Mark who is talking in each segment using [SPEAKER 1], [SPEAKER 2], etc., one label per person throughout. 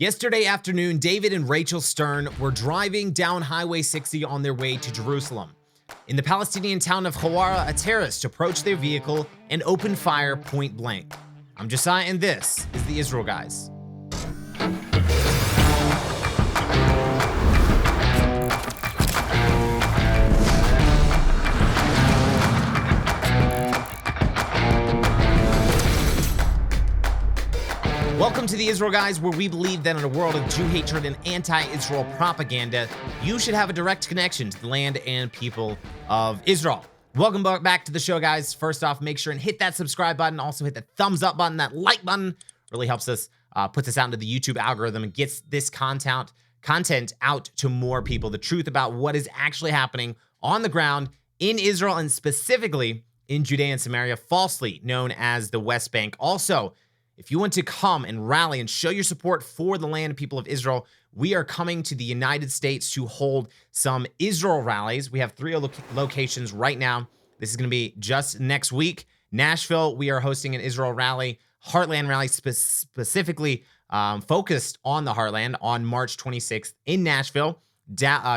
[SPEAKER 1] Yesterday afternoon, David and Rachel Stern were driving down Highway 60 on their way to Jerusalem. In the Palestinian town of Huwarrah, a terrorist approached their vehicle and opened fire point blank. I'm Josiah, and this is the Israel Guys. Welcome to the Israel Guys, where we believe that in a world of Jew hatred and anti-Israel propaganda, you should have a direct connection to the land and people of Israel. Welcome back to the show, guys. First off, make sure and hit that subscribe button. Also hit the thumbs up button. That like button really helps us, puts us out into the YouTube algorithm and gets this content out to more people. The truth about what is actually happening on the ground in Israel, and specifically in Judea and Samaria, falsely known as the West Bank. Also, if you want to come and rally and show your support for the land and people of Israel, we are coming to the United States to hold some Israel rallies. We have 3 locations right now. This is going to be just next week. Nashville, we are hosting an Israel rally, Heartland rally, specifically focused on the Heartland on March 26th in Nashville.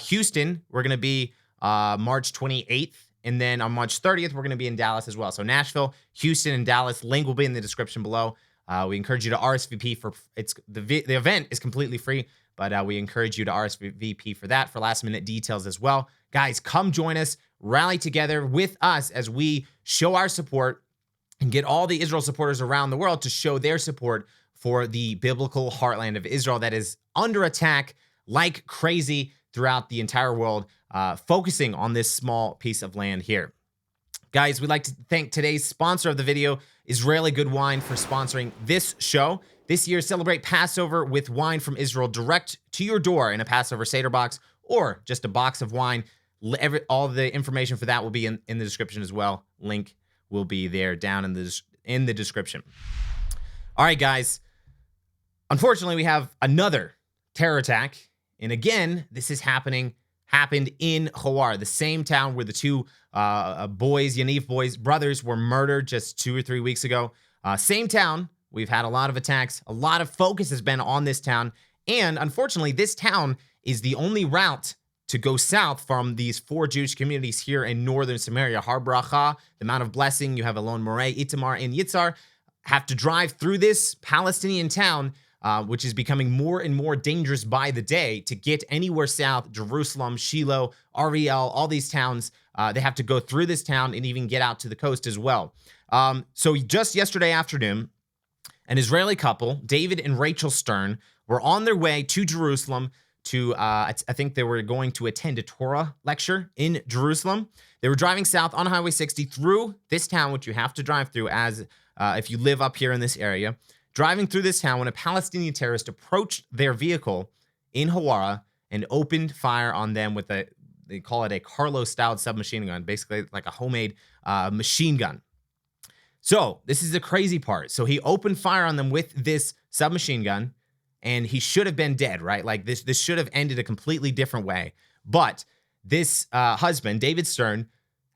[SPEAKER 1] Houston, we're going to be March 28th. And then on March 30th, we're going to be in Dallas as well. So Nashville, Houston, and Dallas. Link will be in the description below. We encourage you to RSVP for the event is completely free, but we encourage you to RSVP for that for last minute details as well. Guys, come join us, rally together with us as we show our support and get all the Israel supporters around the world to show their support for the biblical heartland of Israel that is under attack like crazy throughout the entire world, focusing on this small piece of land here. Guys, we'd like to thank today's sponsor of the video, Israeli Good Wine, for sponsoring this show. This year, celebrate Passover with wine from Israel direct to your door in a Passover Seder box or just a box of wine. All the information for that will be in the description as well. Link will be there down in the description. All right, guys. Unfortunately, we have another terror attack. And again, this is happened in Huwarrah, the same town where the 2 Yaniv brothers were murdered just 2 or 3 weeks ago. Same town. We've had a lot of attacks. A lot of focus has been on this town. And unfortunately, this town is the only route to go south from these 4 Jewish communities here in northern Samaria. Har Bracha, the Mount of Blessing. You have Elon Moreh, Itamar, and Yitzhar. Have to drive through this Palestinian town, which is becoming more and more dangerous by the day, to get anywhere south. Jerusalem, Shiloh, Ariel, all these towns, they have to go through this town and even get out to the coast as well. So just yesterday afternoon, an Israeli couple, David and Rachel Stern, were on their way to Jerusalem to, I think they were going to attend a Torah lecture in Jerusalem. They were driving south on Highway 60 through this town, which you have to drive through as if you live up here in this area. Driving through this town when a Palestinian terrorist approached their vehicle in Huwarrah and opened fire on them with they call it a Carlo-styled submachine gun, basically like a homemade machine gun. So this is the crazy part. So he opened fire on them with this submachine gun, and he should have been dead, right? Like this should have ended a completely different way. But this husband, David Stern,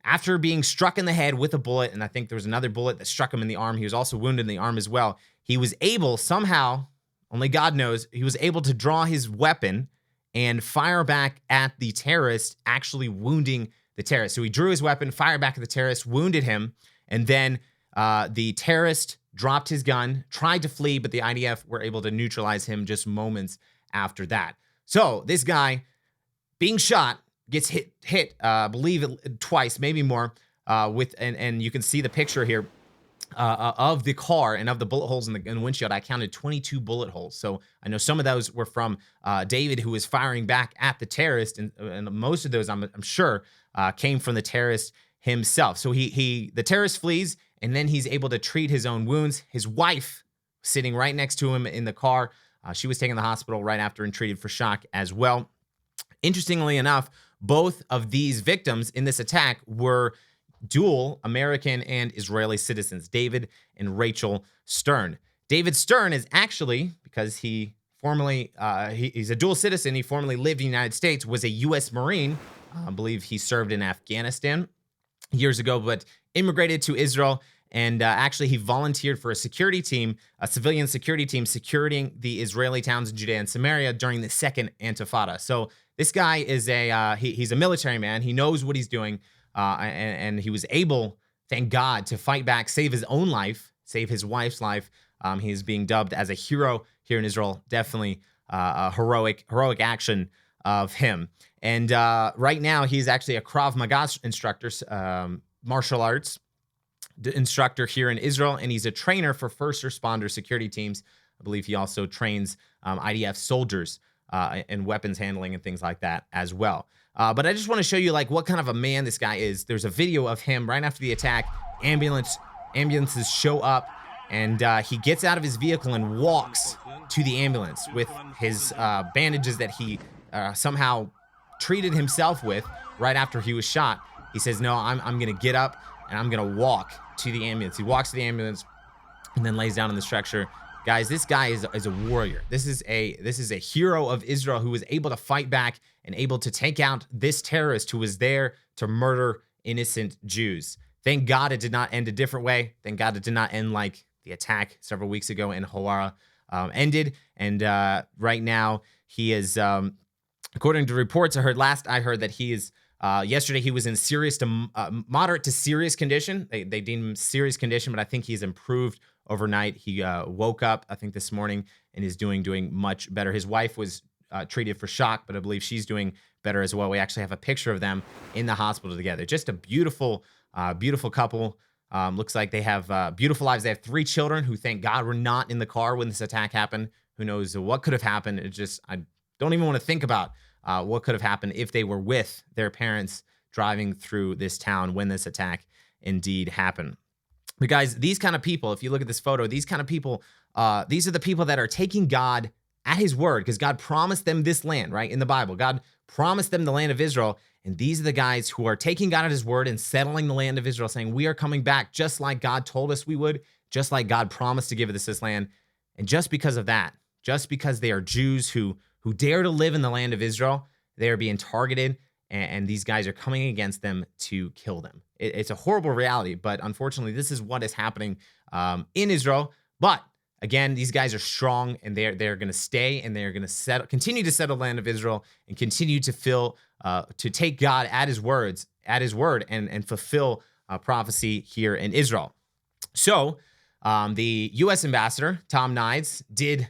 [SPEAKER 1] after being struck in the head with a bullet, and I think there was another bullet that struck him in the arm, he was also wounded in the arm as well. He was able somehow, only God knows, he was able to draw his weapon and fire back at the terrorist, actually wounding the terrorist. So he drew his weapon, fired back at the terrorist, wounded him, and then the terrorist dropped his gun, tried to flee, but the IDF were able to neutralize him just moments after that. So this guy being shot gets hit, I believe it twice, maybe more, and you can see the picture here of the car and of the bullet holes in the windshield. I counted 22 bullet holes. So I know some of those were from David, who was firing back at the terrorist, and most of those, I'm sure, came from the terrorist himself. So the terrorist flees, and then he's able to treat his own wounds. His wife, sitting right next to him in the car, she was taken to the hospital right after and treated for shock as well. Interestingly enough, both of these victims in this attack were dual American and Israeli citizens, David and Rachel Stern. David Stern is actually, because he formerly, he's a dual citizen, he formerly lived in the United States, was a U.S. Marine. I believe he served in Afghanistan years ago, but immigrated to Israel And actually, he volunteered for a security team, a civilian security team, securing the Israeli towns in Judea and Samaria during the second Intifada. So this guy is he's a military man. He knows what he's doing, and he was able, thank God, to fight back, save his own life, save his wife's life. He's being dubbed as a hero here in Israel. Definitely a heroic action of him. And right now, he's actually a Krav Maga instructor, martial arts instructor here in Israel, and he's a trainer for first responder security teams. I believe he also trains IDF soldiers and weapons handling and things like that as well. But I just want to show you like what kind of a man this guy is. There's a video of him right after the attack. Ambulances show up, and he gets out of his vehicle and walks to the ambulance with his bandages that he somehow treated himself with right after he was shot. He says, no, I'm going to get up and I'm going to walk to the ambulance. He walks to the ambulance and then lays down on the stretcher. Guys, this guy is a warrior. This is a hero of Israel who was able to fight back and able to take out this terrorist who was there to murder innocent Jews. Thank God it did not end a different way. Thank God it did not end like the attack several weeks ago in Huwarrah ended. And right now he is, according to reports I heard that he is, yesterday he was in serious to moderate to serious condition. They deemed him serious condition, but I think he's improved overnight. He woke up, I think, this morning and is doing much better. His wife was treated for shock, but I believe she's doing better as well. We actually have a picture of them in the hospital together. Just a beautiful couple. Looks like they have beautiful lives. They have 3 children who, thank God, were not in the car when this attack happened. Who knows what could have happened? I don't even want to think about what could have happened if they were with their parents driving through this town when this attack indeed happened. But guys, these kind of people, if you look at this photo, these kind of people, these are the people that are taking God at his word, because God promised them this land, right? In the Bible, God promised them the land of Israel. And these are the guys who are taking God at his word and settling the land of Israel, saying, we are coming back just like God told us we would, just like God promised to give us this land. And just because of that, just because they are Jews who dare to live in the land of Israel, they are being targeted, and these guys are coming against them to kill them. It's a horrible reality, but unfortunately, this is what is happening in Israel. But again, these guys are strong, and they're going to stay, and they're going to continue to settle the land of Israel, and continue to take God at his word, and fulfill prophecy here in Israel. So the U.S. ambassador Tom Nides did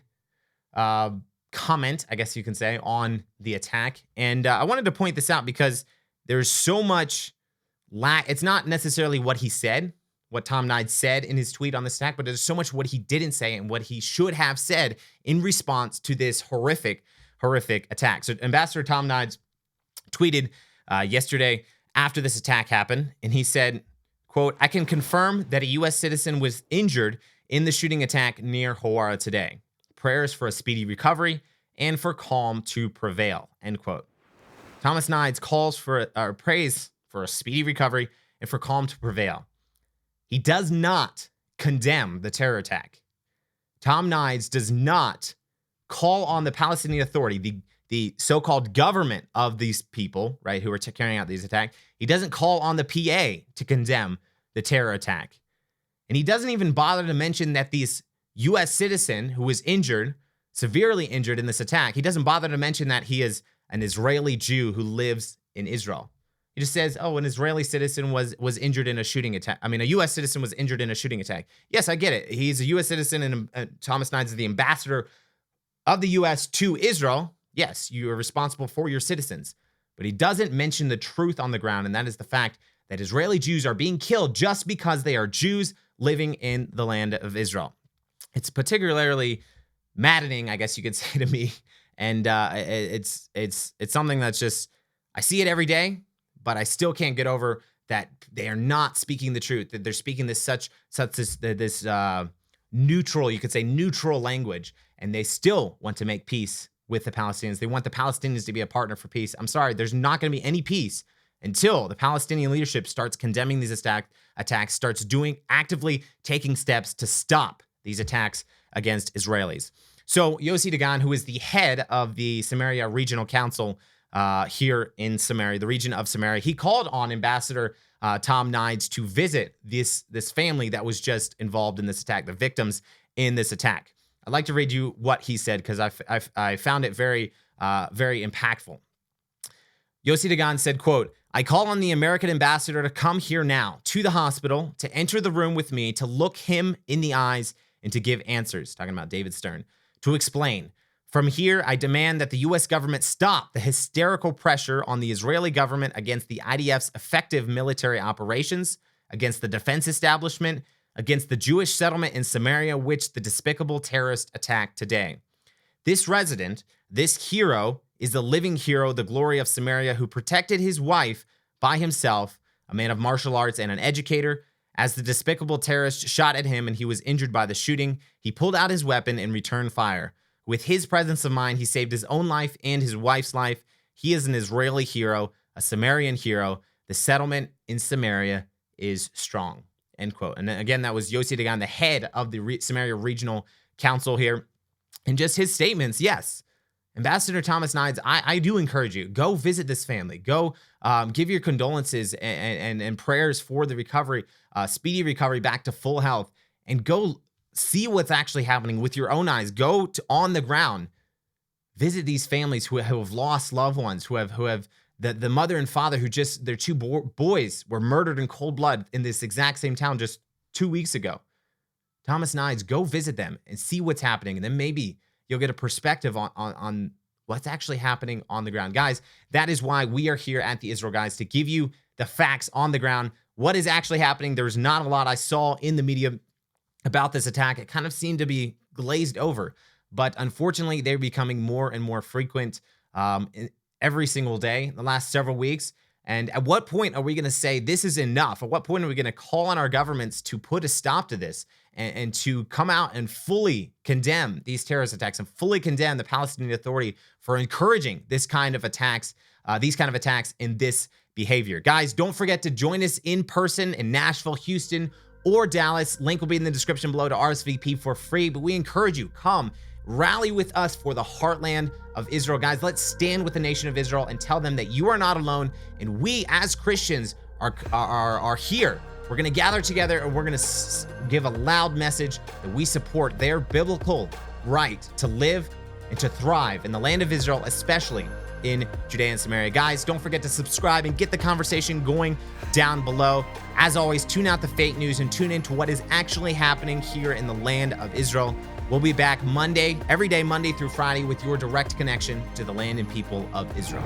[SPEAKER 1] comment, I guess you can say, on the attack, and I wanted to point this out because there's so much it's not necessarily what he said, what Tom Nides said in his tweet on this attack, but there's so much what he didn't say and what he should have said in response to this horrific attack. So Ambassador Tom Nides tweeted yesterday after this attack happened, and he said, quote, I can confirm that a U.S. citizen was injured in the shooting attack near Huwarrah today. Prayers for a speedy recovery and for calm to prevail, end quote. Thomas Nides prays for a speedy recovery and for calm to prevail. He does not condemn the terror attack. Tom Nides does not call on the Palestinian Authority, the so-called government of these people, right, who are carrying out these attacks. He doesn't call on the PA to condemn the terror attack. And he doesn't even bother to mention that this U.S. citizen who was injured, severely injured in this attack, he doesn't bother to mention that he is an Israeli Jew who lives in Israel. He just says, oh, an Israeli citizen was injured in a shooting attack. I mean, a U.S. citizen was injured in a shooting attack. Yes, I get it. He's a U.S. citizen, and Thomas Nides is the ambassador of the U.S. to Israel. Yes, you are responsible for your citizens. But he doesn't mention the truth on the ground, and that is the fact that Israeli Jews are being killed just because they are Jews living in the land of Israel. It's particularly maddening, I guess you could say, to me. And it's something that's just, I see it every day, but I still can't get over that they are not speaking the truth, that they're speaking this neutral, you could say neutral language, and they still want to make peace with the Palestinians. They want the Palestinians to be a partner for peace. I'm sorry, there's not going to be any peace until the Palestinian leadership starts condemning these attacks, starts actively taking steps to stop these attacks against Israelis. So Yossi Dagan, who is the head of the Samaria Regional Council, here in Samaria, the region of Samaria. He called on Ambassador Tom Nides to visit this family that was just involved in this attack, the victims in this attack. I'd like to read you what he said because I found it very impactful. Yossi Dagan said, quote, "I call on the American ambassador to come here now to the hospital, to enter the room with me, to look him in the eyes and to give answers," talking about David Stern, "to explain. From here, I demand that the U.S. government stop the hysterical pressure on the Israeli government against the IDF's effective military operations, against the defense establishment, against the Jewish settlement in Samaria, which the despicable terrorist attacked today. This resident, this hero, is the living hero, the glory of Samaria, who protected his wife by himself, a man of martial arts and an educator. As the despicable terrorist shot at him and he was injured by the shooting, he pulled out his weapon and returned fire. With his presence of mind, he saved his own life and his wife's life. He is an Israeli hero, a Samarian hero. The settlement in Samaria is strong." End quote. And again, that was Yossi Dagan, the head of the Samaria Regional Council here. And just his statements, yes. Ambassador Thomas Nides, I do encourage you, go visit this family. Go give your condolences and prayers for the recovery, speedy recovery back to full health, and go see what's actually happening with your own eyes. Go to on the ground, visit these families who have lost loved ones, who have the mother and father who just, their two boys were murdered in cold blood in this exact same town just 2 weeks ago. Thomas Nides, go visit them and see what's happening. And then maybe you'll get a perspective on what's actually happening on the ground. Guys, that is why we are here at the Israel Guys, to give you the facts on the ground. What is actually happening? There's not a lot I saw in the media about this attack. It kind of seemed to be glazed over. But unfortunately, they're becoming more and more frequent every single day in the last several weeks. And at what point are we going to say this is enough? At what point are we going to call on our governments to put a stop to this and to come out and fully condemn these terrorist attacks and fully condemn the Palestinian Authority for encouraging this kind of attacks, and this behavior? Guys, don't forget to join us in person in Nashville, Houston, or Dallas. Link will be in the description below to RSVP for free. But we encourage you, come rally with us for the heartland of Israel. Guys, let's stand with the nation of Israel and tell them that you are not alone. And we as Christians are here. We're going to gather together and we're going to give a loud message that we support their biblical right to live and to thrive in the land of Israel, especially in Judea and Samaria. Guys, don't forget to subscribe and get the conversation going down below. As always, tune out the fake news and tune into what is actually happening here in the land of Israel. We'll be back Monday, every day, Monday through Friday, with your direct connection to the land and people of Israel.